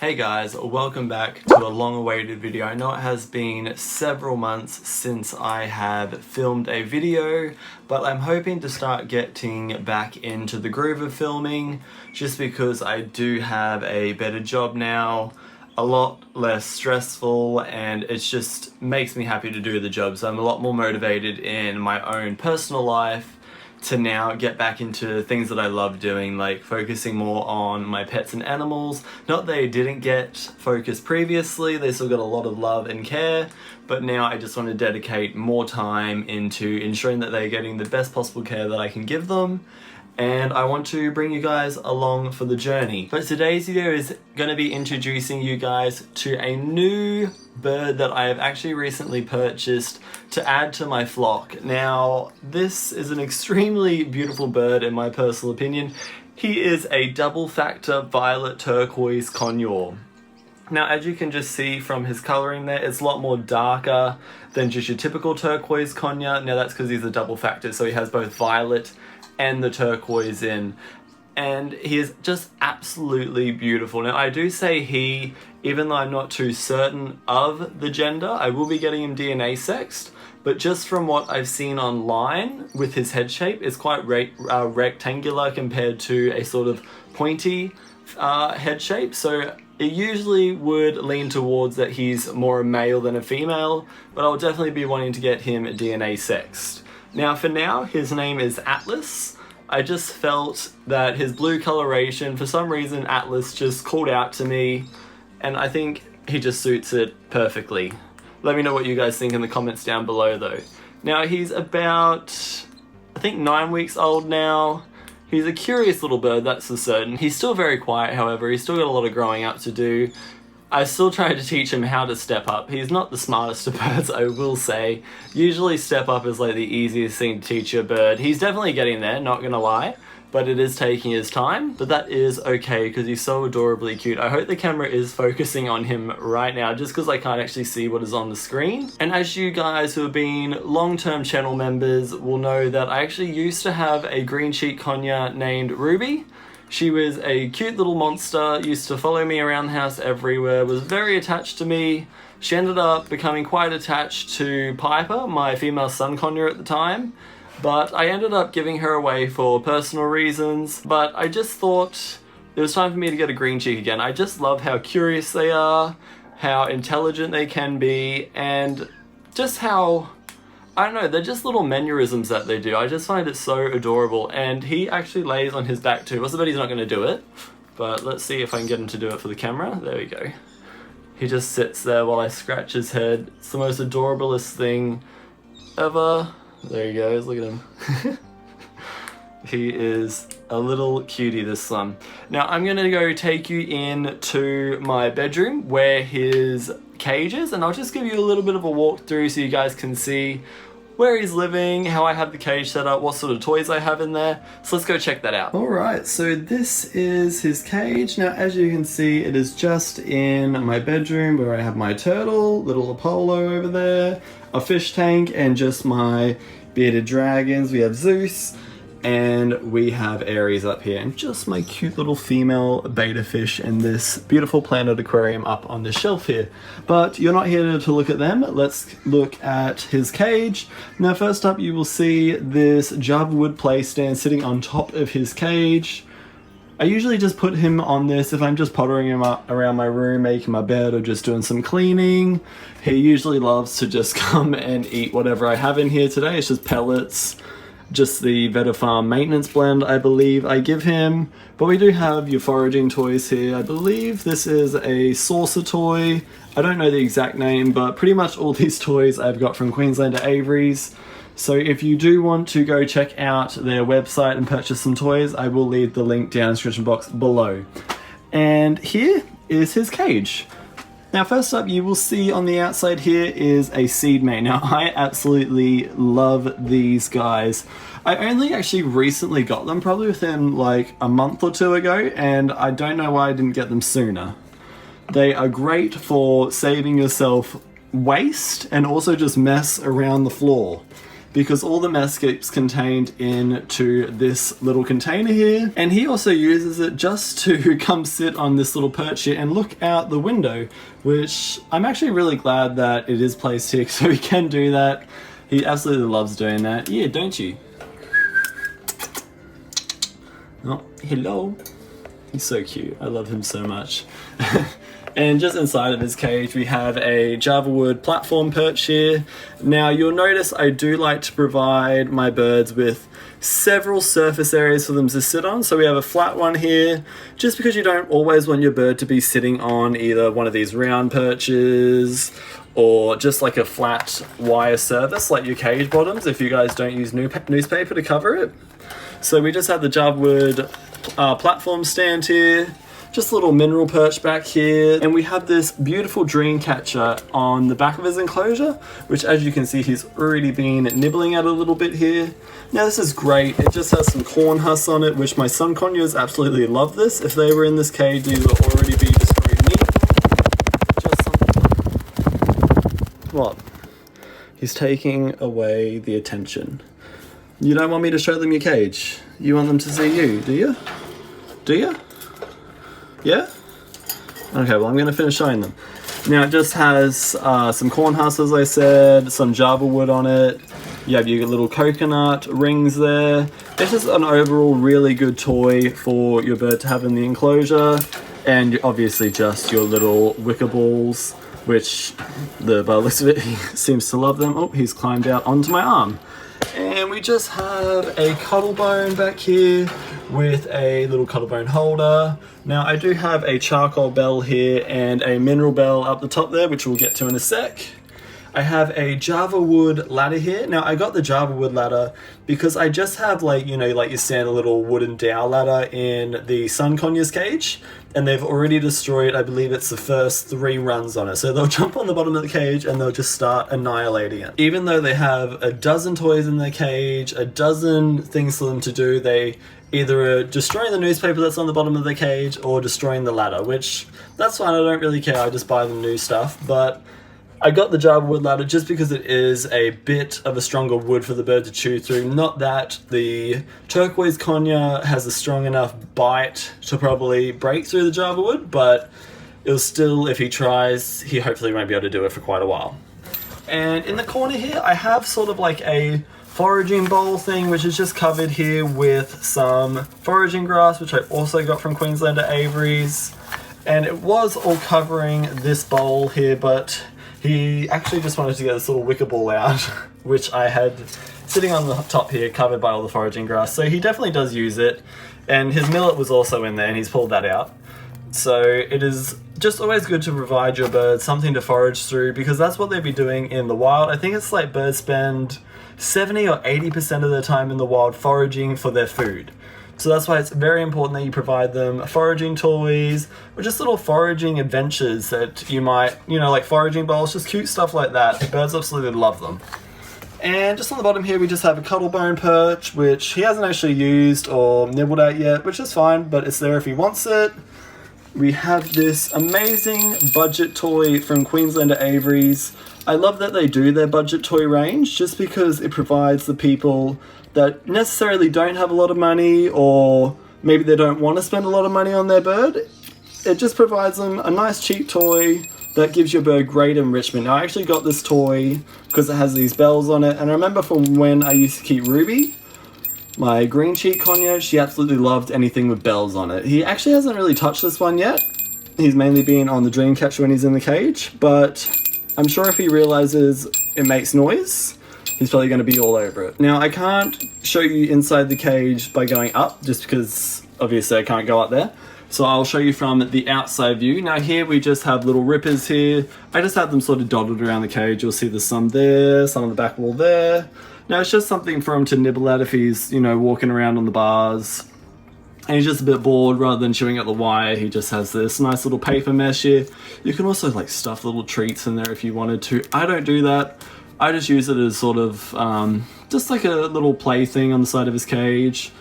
Hey guys, welcome back to a long-awaited video. I know it has been several months since I have filmed a video, but I'm hoping to start getting back into the groove of filming just because I do have a better job now, a lot less stressful, and it just makes me happy to do the job. So I'm a lot more motivated in my own personal life to now get back into things that I love doing, like focusing more on my pets and animals. Not that they didn't get focused previously, they still got a lot of love and care, but now I just want to dedicate more time into ensuring that they're getting the best possible care that I can give them, and I want to bring you guys along for the journey. But today's video is going to be introducing you guys to a new bird that I have actually recently purchased to add to my flock. Now, this is an extremely beautiful bird in my personal opinion. He is a double factor violet turquoise conure. Now, as you can just see from his coloring there, it's a lot more darker than just your typical turquoise conure. Now, that's because he's a double factor, so he has both violet and the turquoise in, and he is just absolutely beautiful. Now, I do say he, even though I'm not too certain of the gender. I will be getting him DNA sexed, but just from what I've seen online with his head shape, it's quite rectangular compared to a sort of pointy head shape, so it usually would lean towards that he's more a male than a female, but I'll definitely be wanting to get him DNA sexed. Now, for now, his name is Atlas. I just felt that his blue coloration, for some reason, Atlas just called out to me, and I think he just suits it perfectly. Let me know what you guys think in the comments down below, though. Now, he's about, I think, 9 weeks old now. He's a curious little bird, that's for certain. He's still very quiet, however. He's still got a lot of growing up to do. I still try to teach him how to step up. He's not the smartest of birds, I will say. Usually step up is like the easiest thing to teach a bird. He's definitely getting there, not gonna lie, but it is taking his time. But that is okay because he's so adorably cute. I hope the camera is focusing on him right now just because I can't actually see what is on the screen. And as you guys who have been long-term channel members will know that I actually used to have a green cheek conure named Ruby. She was a cute little monster, used to follow me around the house everywhere, was very attached to me. She ended up becoming quite attached to Piper, my female sun conure at the time, but I ended up giving her away for personal reasons. But I just thought it was time for me to get a green cheek again. I just love how curious they are, how intelligent they can be, and just how, I don't know, they're just little mannerisms that they do. I just find it so adorable, and he actually lays on his back too. What's the bet he's not going to do it, but let's see if I can get him to do it for the camera. There we go. He just sits there while I scratch his head. It's the most adorablest thing ever. There he goes, look at him. He is a little cutie, this one. Now, I'm going to go take you into my bedroom where his cage is, and I'll just give you a little bit of a walkthrough so you guys can see where he's living, how I have the cage set up, what sort of toys I have in there. So let's go check that out. Alright, so this is his cage. Now, as you can see, it is just in my bedroom where I have my turtle, little Apollo over there, a fish tank, and just my bearded dragons. We have Zeus, and we have Aries up here, and just my cute little female betta fish and this beautiful planet aquarium up on the shelf here. But you're not here to look at them. Let's look at his cage. Now, first up, you will see this Java wood play stand sitting on top of his cage. I usually just put him on this if I'm just pottering him up around my room, making my bed, or just doing some cleaning. He usually loves to just come and eat whatever I have in here today. It's just pellets, just the Vetafarm maintenance blend, I believe I give him. But we do have your foraging toys here. I believe this is a saucer toy. I don't know the exact name, but pretty much all these toys I've got from Queenslander Avery's. So if you do want to go check out their website and purchase some toys, I will leave the link down in the description box below. And here is his cage. Now, first up, you will see on the outside here is a seed mate. Now, I absolutely love these guys. I only actually recently got them, probably within like a month or two ago, and I don't know why I didn't get them sooner. They are great for saving yourself waste and also just mess around the floor. because all the mess gets contained into this little container here. And he also uses it just to come sit on this little perch here and look out the window, which I'm actually really glad that it is placed here so he can do that. He absolutely loves doing that. Yeah, don't you? Oh, hello. He's so cute. I love him so much. And just inside of his cage we have a Java wood platform perch here. Now you'll notice I do like to provide my birds with several surface areas for them to sit on. So we have a flat one here, just because you don't always want your bird to be sitting on either one of these round perches or just like a flat wire surface like your cage bottoms if you guys don't use newspaper to cover it. So we just have the Java wood platform stand here. Just a little mineral perch back here, and we have this beautiful dream catcher on the back of his enclosure, which as you can see he's already been nibbling at a little bit here. Now this is great, it just has some corn husks on it, which my son Conures absolutely love this. If they were in this cage they would already be destroyed meat. Just something. What? He's taking away the attention. You don't want me to show them your cage? You want them to see you, do you? Do you? Yeah? Okay, well I'm going to finish showing them. Now it just has some corn husks, as I said, some Java wood on it. You have your little coconut rings there. It's just an overall really good toy for your bird to have in the enclosure. And obviously just your little wicker balls, which by the looks of it, he seems to love them. Oh, he's climbed out onto my arm. And we just have a cuddle bone back here with a little cuddle bone holder. Now I do have a charcoal bell here and a mineral bell up the top there, which we'll get to in a sec. I have a Java wood ladder here. Now I got the Java wood ladder because I just have like, you know, like your standard little wooden dowel ladder in the Sun Conures cage, and they've already destroyed, I believe it's the first 3 runs on it. So they'll jump on the bottom of the cage and they'll just start annihilating it. Even though they have a dozen toys in their cage, a dozen things for them to do, they either are destroying the newspaper that's on the bottom of the cage or destroying the ladder, which that's fine, I don't really care, I just buy them new stuff. But I got the Java wood ladder just because it is a bit of a stronger wood for the bird to chew through. Not that the Turquiose Conure has a strong enough bite to probably break through the Java wood, but it'll still, if he tries, he hopefully won't be able to do it for quite a while. And in the corner here, I have sort of like a foraging bowl thing, which is just covered here with some foraging grass, which I also got from Queenslander Avery's. And it was all covering this bowl here, but he actually just wanted to get this little wicker ball out, which I had sitting on the top here, covered by all the foraging grass. So he definitely does use it. And his millet was also in there, and he's pulled that out. So it is just always good to provide your birds something to forage through, because that's what they'd be doing in the wild. I think it's like birds spend 70 or 80% of their time in the wild foraging for their food. So that's why it's very important that you provide them foraging toys or just little foraging adventures that you might, you know, like foraging bowls, just cute stuff like that. The birds absolutely love them. And just on the bottom here, we just have a cuddle bone perch, which he hasn't actually used or nibbled at yet, which is fine, but it's there if he wants it. We have this amazing budget toy from Queenslander Avery's. I love that they do their budget toy range just because it provides the people that necessarily don't have a lot of money, or maybe they don't want to spend a lot of money on their bird. It just provides them a nice cheap toy that gives your bird great enrichment. Now, I actually got this toy because it has these bells on it, and I remember from when I used to keep Ruby, my green cheek conure, she absolutely loved anything with bells on it. He actually hasn't really touched this one yet. He's mainly been on the dream catcher when he's in the cage, but I'm sure if he realizes it makes noise, he's probably going to be all over it. Now, I can't show you inside the cage by going up, just because obviously I can't go up there. So I'll show you from the outside view. Now here we just have little rippers here. I just have them sort of dotted around the cage. You'll see there's some there, some on the back wall there. Now it's just something for him to nibble at if he's, you know, walking around on the bars and he's just a bit bored. Rather than chewing at the wire, he just has this nice little paper mesh here. You can also like stuff little treats in there if you wanted to. I don't do that. I just use it as sort of just like a little play thing on the side of his cage,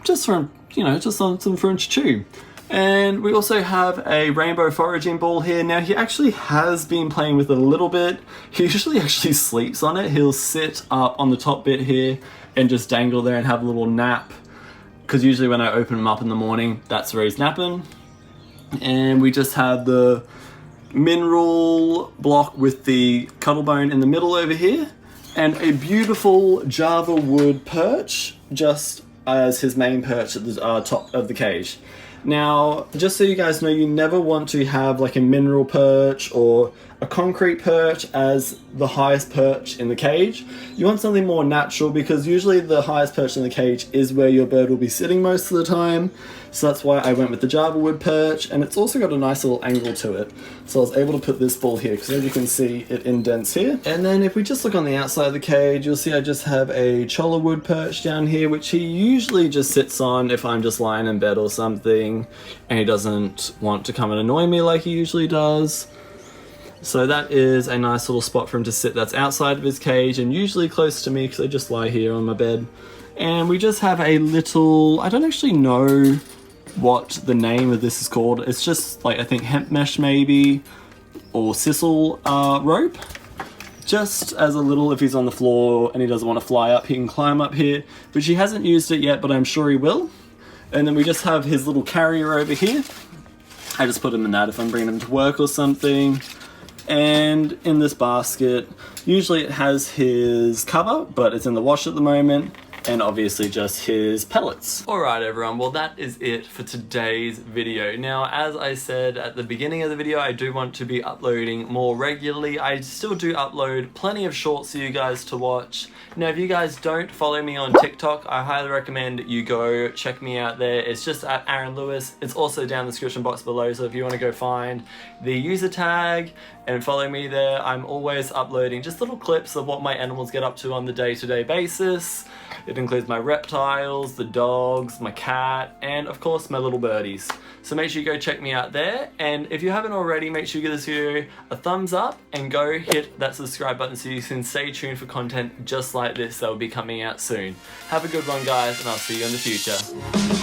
just for, you know, just something for him to chew. And we also have a rainbow foraging ball here. Now he actually has been playing with it a little bit. He usually actually sleeps on it. He'll sit up on the top bit here and just dangle there and have a little nap. Because usually when I open him up in the morning, that's where he's napping. And we just have the mineral block with the cuttlebone in the middle over here. And a beautiful Java wood perch just as his main perch at the top of the cage. Now, just so you guys know, you never want to have like a mineral perch or a concrete perch as the highest perch in the cage. You want something more natural because usually the highest perch in the cage is where your bird will be sitting most of the time. So that's why I went with the Java wood perch, and it's also got a nice little angle to it. So I was able to put this ball here because as you can see, it indents here. And then if we just look on the outside of the cage, you'll see I just have a cholla wood perch down here, which he usually just sits on if I'm just lying in bed or something and he doesn't want to come and annoy me like he usually does. So that is a nice little spot for him to sit that's outside of his cage and usually close to me because I just lie here on my bed. And we just have a little, I don't actually know what the name of this is called. It's just like, I think hemp mesh maybe, or sisal rope. Just as a little, if he's on the floor and he doesn't want to fly up, he can climb up here, which he hasn't used it yet, but I'm sure he will. And then we just have his little carrier over here. I just put him in that if I'm bringing him to work or something. And in this basket, usually it has his cover, but it's in the wash at the moment. And obviously just his pellets. Alright everyone, well that is it for today's video. Now as I said at the beginning of the video, I do want to be uploading more regularly. I still do upload plenty of shorts for you guys to watch. Now if you guys don't follow me on TikTok, I highly recommend you go check me out there. It's just at Aaron Lewis. It's also down in the description box below, so if you want to go find the user tag and follow me there, I'm always uploading just little clips of what my animals get up to on the day-to-day basis. It includes my reptiles, the dogs, my cat, and of course my little birdies. So make sure you go check me out there, and if you haven't already, make sure you give this video a thumbs up and go hit that subscribe button so you can stay tuned for content just like this that will be coming out soon. Have a good one guys, and I'll see you in the future.